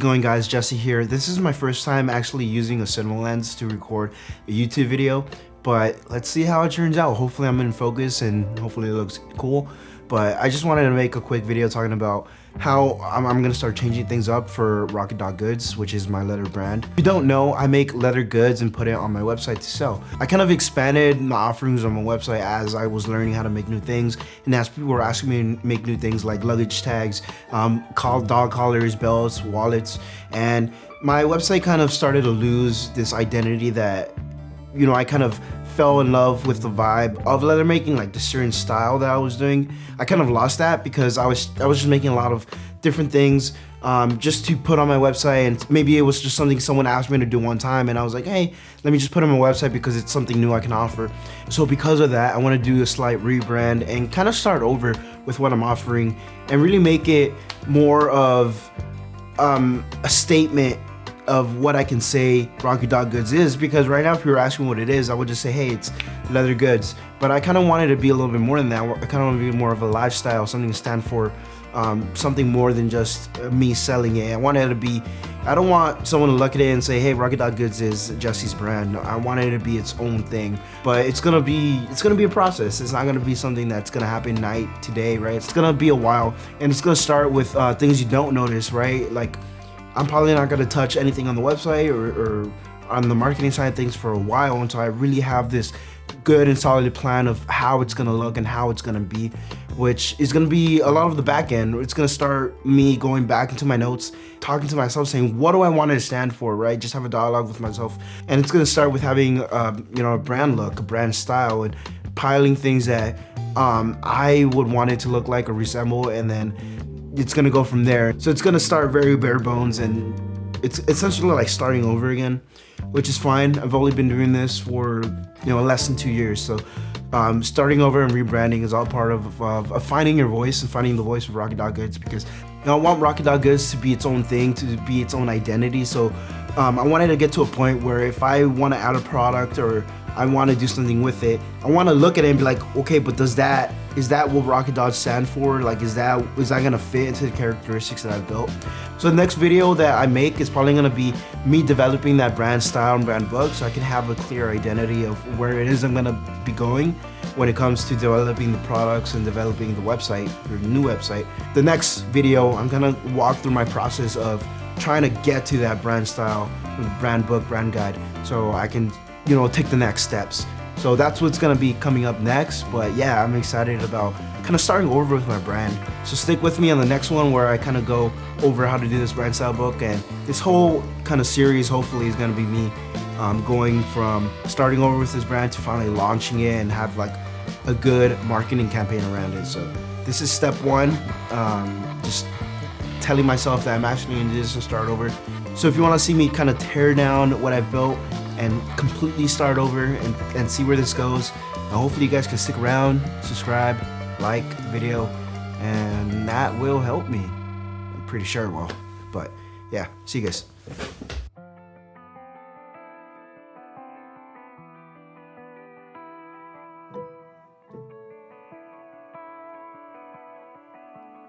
going, guys? Jesse here. This is my first time actually using a cinema lens to record a YouTube video, but let's see how it turns out. Hopefully I'm in focus and hopefully it looks cool. But I just wanted to make a quick video talking about how I'm gonna start changing things up for Rocket Dog Goods, which is my leather brand. If you don't know, I make leather goods and put it on my website to sell. I kind of expanded my offerings on my website as I was learning how to make new things, and as people were asking me to make new things like luggage tags, dog collars, belts, wallets, and my website kind of started to lose this identity that, you know, I kind of fell in love with the vibe of leather making, like the certain style that I was doing. I kind of lost that because I was just making a lot of different things just to put on my website, and maybe it was just something someone asked me to do one time and I was like, hey, let me just put it on my website because it's something new I can offer. So because of that, I want to do a slight rebrand and kind of start over with what I'm offering and really make it more of a statement of what I can say Rocket Dog Goods is, because right now if you were asking what it is, I would just say, hey, it's leather goods. But I kind of wanted to be a little bit more than that. I kind of want to be more of a lifestyle, something to stand for, something more than just me selling it. I wanted it to be, I don't want someone to look at it and say, hey, Rocket Dog Goods is Jesse's brand. No, I wanted it to be its own thing. But it's gonna be a process. It's not gonna be something that's gonna happen today, right? It's gonna be a while, and it's gonna start with things you don't notice, right? Like, I'm probably not gonna touch anything on the website or on the marketing side of things for a while until I really have this good and solid plan of how it's gonna look and how it's gonna be, which is gonna be a lot of the back end. It's gonna start me going back into my notes, talking to myself, saying, what do I want it to stand for, right? Just have a dialogue with myself. And it's gonna start with having you know, a brand look, a brand style, and piling things that I would want it to look like or resemble, and then it's gonna go from there. So it's gonna start very bare bones, and it's essentially like starting over again, which is fine. I've only been doing this for, you know, less than 2 years. So starting over and rebranding is all part of finding your voice and finding the voice of Rocket Dog Goods, because, you know, I want Rocket Dog Goods to be its own thing, to be its own identity. So I wanted to get to a point where if I want to add a product or I want to do something with it, I want to look at it and be like, okay, but is that what Rocket Dog stand for? Like, is that gonna fit into the characteristics that I've built? So the next video that I make is probably gonna be me developing that brand style and brand book, so I can have a clear identity of where it is I'm gonna be going when it comes to developing the products and developing the website, or the new website. The next video, I'm gonna walk through my process of trying to get to that brand style, brand book, brand guide, so I can, you know, take the next steps. So that's what's gonna be coming up next. But yeah, I'm excited about kind of starting over with my brand. So stick with me on the next one where I kind of go over how to do this brand style book, and this whole kind of series hopefully is gonna be me going from starting over with this brand to finally launching it and have like a good marketing campaign around it. So this is step one, just telling myself that I'm actually gonna do this and start over. So if you wanna see me kind of tear down what I've built and completely start over and see where this goes, and hopefully you guys can stick around, subscribe, like the video, and that will help me. I'm pretty sure it will. But yeah, see you guys.